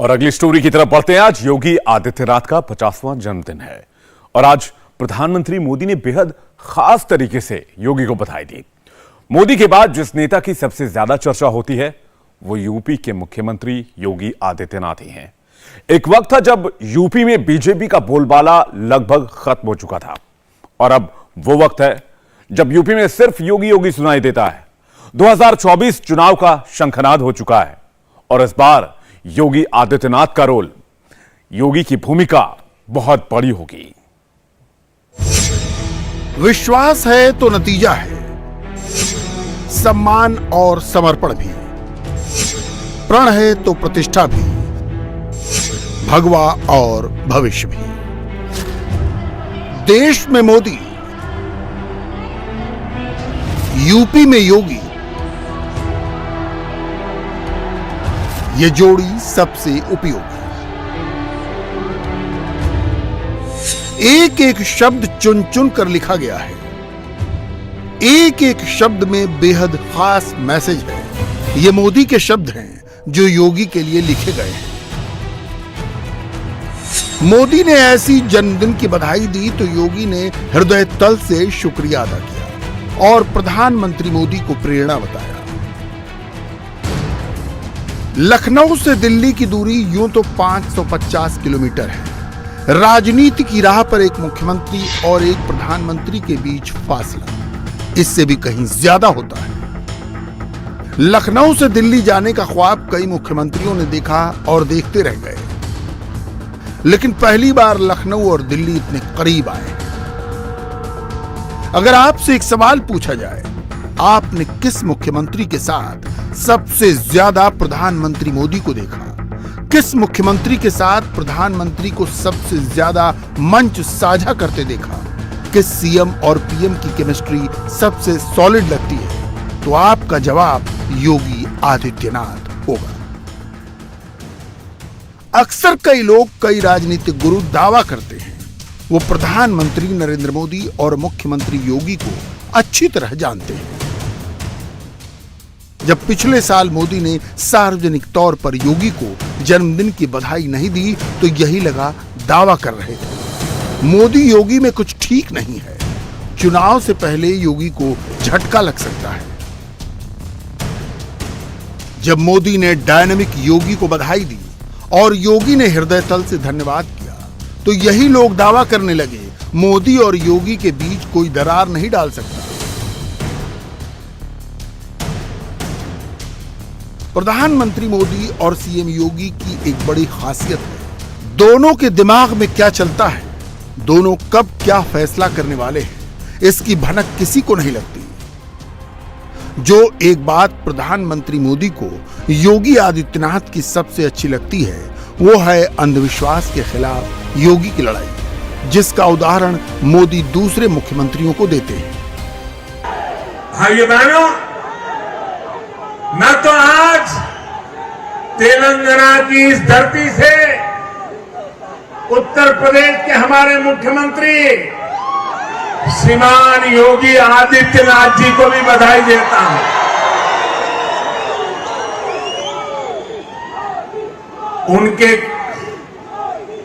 और अगली स्टोरी की तरफ बढ़ते हैं। आज योगी आदित्यनाथ का 50वां जन्मदिन है और आज प्रधानमंत्री मोदी ने बेहद खास तरीके से योगी को बधाई दी। मोदी के बाद जिस नेता की सबसे ज्यादा चर्चा होती है वो यूपी के मुख्यमंत्री योगी आदित्यनाथ ही हैं। एक वक्त था जब यूपी में बीजेपी का बोलबाला लगभग खत्म हो चुका था और अब वो वक्त है जब यूपी में सिर्फ योगी योगी सुनाई देता है। 2024 चुनाव का शंखनाद हो चुका है और इस बार योगी आदित्यनाथ का रोल, योगी की भूमिका बहुत बड़ी होगी। विश्वास है तो नतीजा है, सम्मान और समर्पण भी, प्रण है तो प्रतिष्ठा भी, भगवा और भविष्य भी। देश में मोदी, यूपी में योगी, ये जोड़ी सबसे उपयोगी। एक एक शब्द चुन चुन कर लिखा गया है, एक एक शब्द में बेहद खास मैसेज है। ये मोदी के शब्द हैं जो योगी के लिए लिखे गए हैं। मोदी ने ऐसी जन्मदिन की बधाई दी तो योगी ने हृदय तल से शुक्रिया अदा किया और प्रधानमंत्री मोदी को प्रेरणा बताया। लखनऊ से दिल्ली की दूरी यूं तो 550 किलोमीटर है। राजनीति की राह पर एक मुख्यमंत्री और एक प्रधानमंत्री के बीच फासला इससे भी कहीं ज्यादा होता है। लखनऊ से दिल्ली जाने का ख्वाब कई मुख्यमंत्रियों ने देखा और देखते रह गए, लेकिन पहली बार लखनऊ और दिल्ली इतने करीब आए। अगर आपसे एक सवाल पूछा जाए, आपने किस मुख्यमंत्री के साथ सबसे ज्यादा प्रधानमंत्री मोदी को देखा, किस मुख्यमंत्री के साथ प्रधानमंत्री को सबसे ज्यादा मंच साझा करते देखा, किस सीएम और पीएम की केमिस्ट्री सबसे सॉलिड लगती है, तो आपका जवाब योगी आदित्यनाथ होगा। अक्सर कई लोग, कई राजनीतिक गुरु दावा करते हैं वो प्रधानमंत्री नरेंद्र मोदी और मुख्यमंत्री योगी को अच्छी तरह जानते हैं। जब पिछले साल मोदी ने सार्वजनिक तौर पर योगी को जन्मदिन की बधाई नहीं दी तो यही लगा दावा कर रहे थे मोदी योगी में कुछ ठीक नहीं है, चुनाव से पहले योगी को झटका लग सकता है। जब मोदी ने डायनामिक योगी को बधाई दी और योगी ने हृदय तल से धन्यवाद किया तो यही लोग दावा करने लगे मोदी और योगी के बीच कोई दरार नहीं डाल सकता। प्रधानमंत्री मोदी और सीएम योगी की एक बड़ी खासियत है, दोनों के दिमाग में क्या चलता है, दोनों कब क्या फैसला करने वाले हैं, इसकी भनक किसी को नहीं लगती। जो एक बात प्रधानमंत्री मोदी को योगी आदित्यनाथ की सबसे अच्छी लगती है वो है अंधविश्वास के खिलाफ योगी की लड़ाई, जिसका उदाहरण मोदी दूसरे मुख्यमंत्रियों को देते हैं। भाइयों बहनों, मैं तो आज तेलंगाना की इस धरती से उत्तर प्रदेश के हमारे मुख्यमंत्री श्रीमान योगी आदित्यनाथ जी को भी बधाई देता हूं। उनके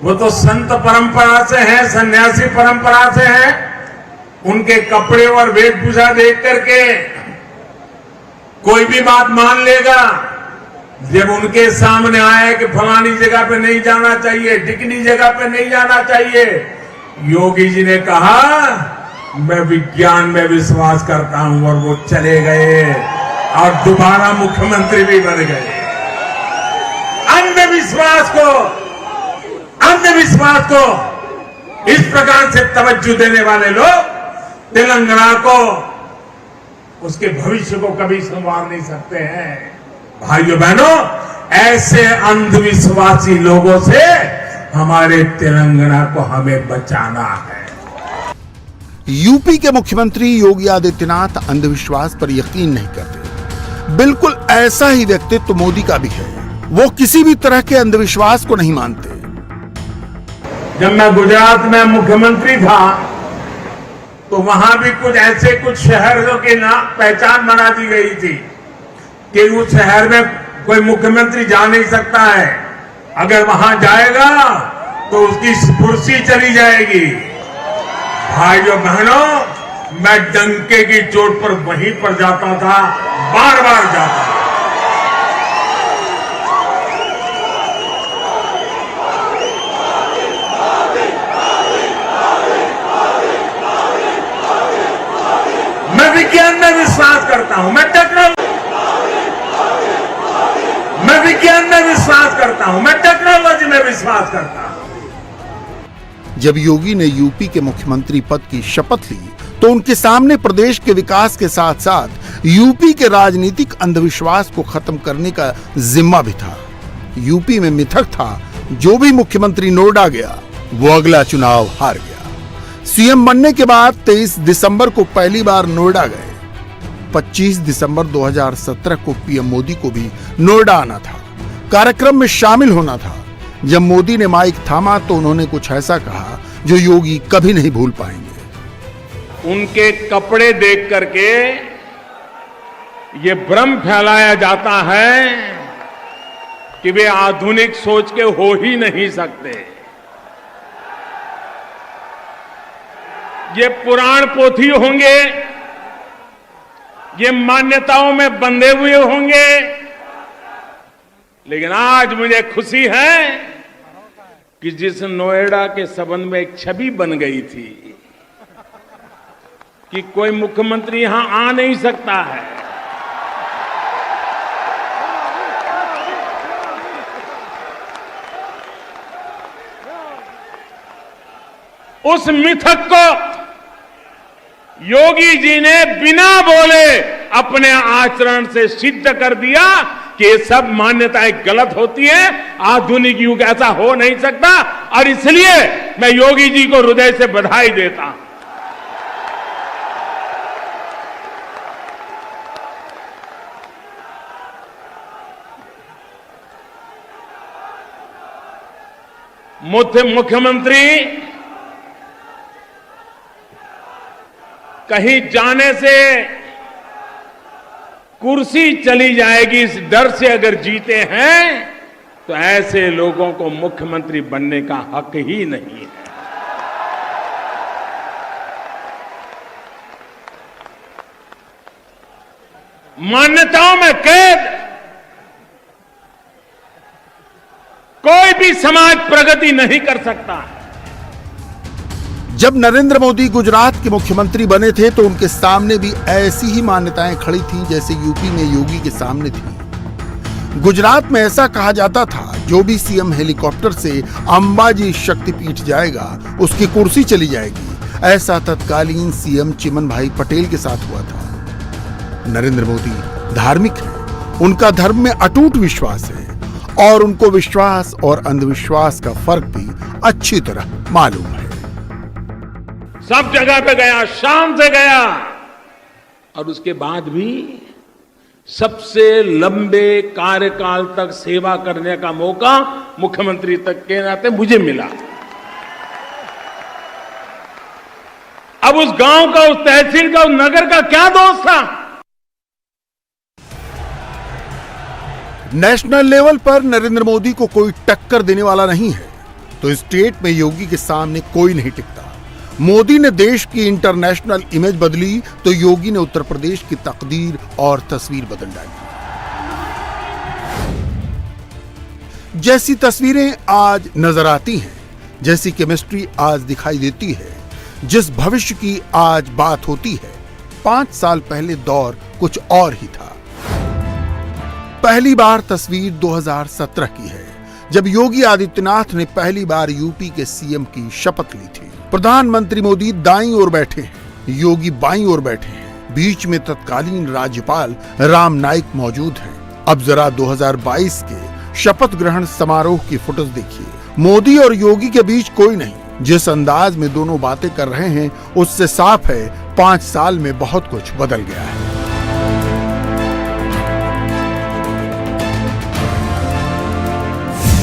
वो तो संत परंपरा से हैं, सन्यासी परंपरा से हैं। उनके कपड़े और वेशभूषा देख करके कोई भी बात मान लेगा। जब उनके सामने आया कि फलानी जगह पे नहीं जाना चाहिए, ढिकनी जगह पे नहीं जाना चाहिए, योगी जी ने कहा मैं विज्ञान में विश्वास करता हूं और वो चले गए और दोबारा मुख्यमंत्री भी बन गए। अंधविश्वास को इस प्रकार से तवज्जो देने वाले लोग तेलंगाना को, उसके भविष्य को कभी संवार नहीं सकते हैं। भाइयों बहनों, ऐसे अंधविश्वासी लोगों से हमारे तेलंगाना को हमें बचाना है। यूपी के मुख्यमंत्री योगी आदित्यनाथ अंधविश्वास पर यकीन नहीं करते। बिल्कुल ऐसा ही व्यक्तित्व मोदी का भी है, वो किसी भी तरह के अंधविश्वास को नहीं मानते। जब मैं गुजरात में मुख्यमंत्री था तो वहां भी कुछ शहरों की पहचान बना दी गई थी कि उस शहर में कोई मुख्यमंत्री जा नहीं सकता है अगर वहां जाएगा तो उसकी कुर्सी चली जाएगी। भाइयों बहनों, मैं डंके की चोट पर वहीं पर जाता था, बार बार जाता था। मैं विज्ञान में विश्वास करता हूं, मैं विज्ञान में विश्वास करता हूं, मैं टेक्नोलॉजी में विश्वास करता हूं। जब योगी ने यूपी के मुख्यमंत्री पद की शपथ ली तो उनके सामने प्रदेश के विकास के साथ साथ यूपी के राजनीतिक अंधविश्वास को खत्म करने का जिम्मा भी था। यूपी में मिथक था, जो भी मुख्यमंत्री नोएडा गया वो अगला चुनाव हार गया। सीएम बनने के बाद 23 दिसंबर को पहली बार नोएडा गए। 25 दिसंबर 2017 को पीएम मोदी को भी नोएडा आना था, कार्यक्रम में शामिल होना था। जब मोदी ने माइक थामा तो उन्होंने कुछ ऐसा कहा जो योगी कभी नहीं भूल पाएंगे। उनके कपड़े देख करके ये भ्रम फैलाया जाता है कि वे आधुनिक सोच के हो ही नहीं सकते। ये पुराण पोथी होंगे, ये मान्यताओं में बंधे हुए होंगे, लेकिन आज मुझे खुशी है कि जिस नोएडा के संबंध में एक छवि बन गई थी कि कोई मुख्यमंत्री यहां आ नहीं सकता है, उस मिथक को योगी जी ने बिना बोले अपने आचरण से सिद्ध कर दिया कि ये सब मान्यताएं गलत होती हैं, आधुनिक युग ऐसा हो नहीं सकता। और इसलिए मैं योगी जी को हृदय से बधाई देता हूं। मुख्यमंत्री कहीं जाने से कुर्सी चली जाएगी इस डर से अगर जीते हैं तो ऐसे लोगों को मुख्यमंत्री बनने का हक ही नहीं है। मान्यताओं में कैद कोई भी समाज प्रगति नहीं कर सकता। जब नरेंद्र मोदी गुजरात के मुख्यमंत्री बने थे तो उनके सामने भी ऐसी ही मान्यताएं खड़ी थीं जैसे यूपी में योगी के सामने थी। गुजरात में ऐसा कहा जाता था, जो भी सीएम हेलीकॉप्टर से अंबाजी शक्तिपीठ जाएगा उसकी कुर्सी चली जाएगी। ऐसा तत्कालीन सीएम चिमन भाई पटेल के साथ हुआ था। नरेंद्र मोदी धार्मिक है, उनका धर्म में अटूट विश्वास है और उनको विश्वास और अंधविश्वास का फर्क भी अच्छी तरह मालूम है। सब जगह पे गया, शाम से गया, और उसके बाद भी सबसे लंबे कार्यकाल तक सेवा करने का मौका मुख्यमंत्री तक के नाते मुझे मिला। अब उस गांव का, उस तहसील का, उस नगर का क्या दोष था? नेशनल लेवल पर नरेंद्र मोदी को कोई टक्कर देने वाला नहीं है, तो स्टेट में योगी के सामने कोई नहीं टिकता। मोदी ने देश की इंटरनेशनल इमेज बदली तो योगी ने उत्तर प्रदेश की तकदीर और तस्वीर बदल डाली। जैसी तस्वीरें आज नजर आती हैं, जैसी केमिस्ट्री आज दिखाई देती है, जिस भविष्य की आज बात होती है, 5 साल पहले दौर कुछ और ही था। पहली बार तस्वीर 2017 की है, जब योगी आदित्यनाथ ने पहली बार यूपी के सीएम की शपथ ली थी। प्रधानमंत्री मोदी दाईं ओर बैठे हैं, योगी बाईं ओर बैठे हैं। बीच में तत्कालीन राज्यपाल राम नाईक मौजूद हैं। अब जरा 2022 के शपथ ग्रहण समारोह की फोटोज देखिए। मोदी और योगी के बीच कोई नहीं। जिस अंदाज में दोनों बातें कर रहे हैं उससे साफ है 5 साल में बहुत कुछ बदल गया है।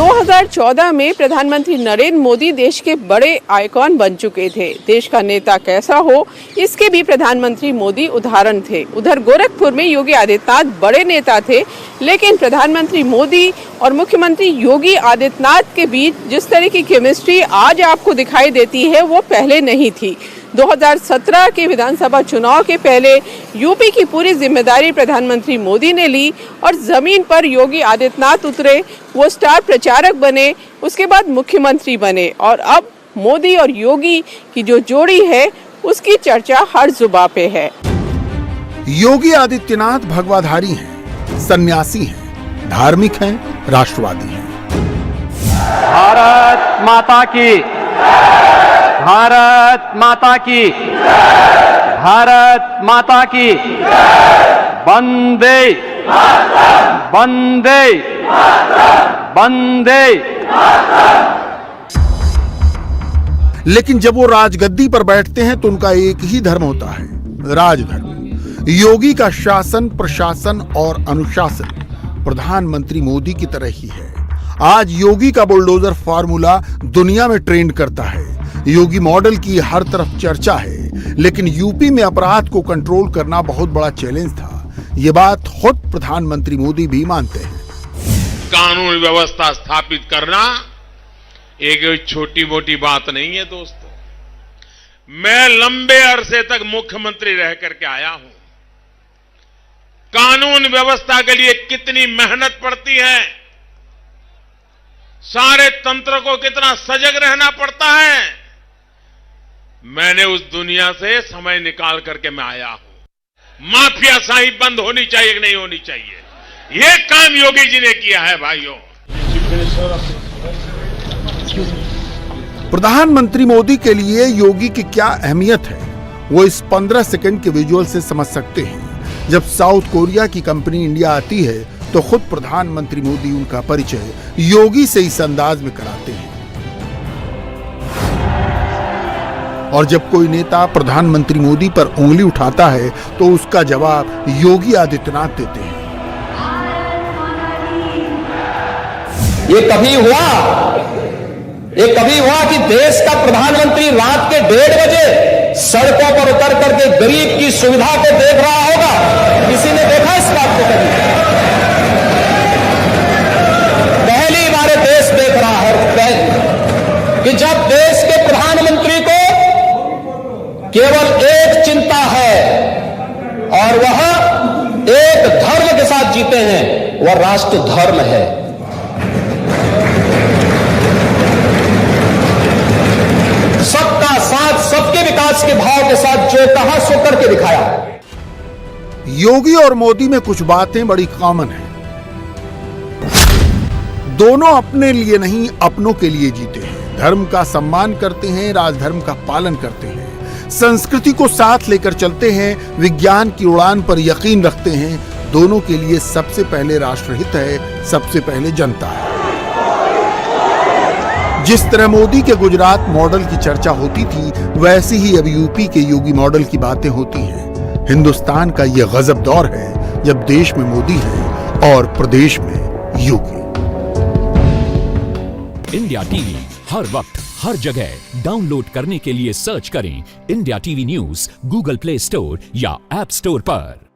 2014 में प्रधानमंत्री नरेंद्र मोदी देश के बड़े आइकॉन बन चुके थे। देश का नेता कैसा हो, इसके भी प्रधानमंत्री मोदी उदाहरण थे। उधर गोरखपुर में योगी आदित्यनाथ बड़े नेता थे, लेकिन प्रधानमंत्री मोदी और मुख्यमंत्री योगी आदित्यनाथ के बीच जिस तरह की केमिस्ट्री आज आपको दिखाई देती है, वो पहले नहीं थी। 2017 के विधानसभा चुनाव के पहले यूपी की पूरी जिम्मेदारी प्रधानमंत्री मोदी ने ली और जमीन पर योगी आदित्यनाथ उतरे। वो स्टार प्रचारक बने, उसके बाद मुख्यमंत्री बने और अब मोदी और योगी की जो जोड़ी है उसकी चर्चा हर जुबां पे है। योगी आदित्यनाथ भगवाधारी हैं, सन्यासी हैं, धार्मिक हैं, राष्ट्रवादी हैं। भारत माता की, भारत माता की, भारत माता की, वंदे वंदे वंदे। लेकिन जब वो राजगद्दी पर बैठते हैं तो उनका एक ही धर्म होता है, राजधर्म। योगी का शासन, प्रशासन और अनुशासन प्रधानमंत्री मोदी की तरह ही है। आज योगी का बुलडोजर फार्मूला दुनिया में ट्रेंड करता है। योगी मॉडल की हर तरफ चर्चा है, लेकिन यूपी में अपराध को कंट्रोल करना बहुत बड़ा चैलेंज था। ये बात खुद प्रधानमंत्री मोदी भी मानते हैं। कानून व्यवस्था स्थापित करना एक छोटी मोटी बात नहीं है दोस्तों। मैं लंबे अरसे तक मुख्यमंत्री रह करके आया हूं। कानून व्यवस्था के लिए कितनी मेहनत पड़ती है, सारे तंत्र को कितना सजग रहना पड़ता है, मैंने उस दुनिया से समय निकाल करके मैं आया हूं। माफियाशाही बंद होनी चाहिए कि नहीं होनी चाहिए, यह काम योगी जी ने किया है भाइयों। प्रधानमंत्री मोदी के लिए योगी की क्या अहमियत है, वो इस 15 सेकंड के विजुअल से समझ सकते हैं। जब साउथ कोरिया की कंपनी इंडिया आती है तो खुद प्रधानमंत्री मोदी उनका परिचय योगी से इस अंदाज में कराते हैं। और जब कोई नेता प्रधानमंत्री मोदी पर उंगली उठाता है तो उसका जवाब योगी आदित्यनाथ देते हैं। ये कभी हुआ कि देश का प्रधानमंत्री रात के 1:30 बजे सड़कों पर उतर करके गरीब की सुविधा को देख रहा होगा? किसी ने देखा इस बात को कभी? पहली बार देश देख रहा है कि जब देश के प्रधानमंत्री को केवल एक चिंता है और वह एक धर्म के साथ जीते हैं, वह राष्ट्र धर्म है। सबका साथ, सबके विकास के भाव के साथ जो कहा सो करके दिखाया। योगी और मोदी में कुछ बातें बड़ी कॉमन हैं। दोनों अपने लिए नहीं, अपनों के लिए जीते हैं। धर्म का सम्मान करते हैं, राजधर्म का पालन करते हैं, संस्कृति को साथ लेकर चलते हैं, विज्ञान की उड़ान पर यकीन रखते हैं। दोनों के लिए सबसे पहले राष्ट्रहित है, सबसे पहले जनता है। जिस तरह मोदी के गुजरात मॉडल की चर्चा होती थी, वैसी ही अब यूपी के योगी मॉडल की बातें होती हैं। हिंदुस्तान का यह गजब दौर है जब देश में मोदी है और प्रदेश में योगी। इंडिया टीवी हर वक्त हर जगह डाउनलोड करने के लिए सर्च करें India TV news Google play store या ऐप स्टोर पर।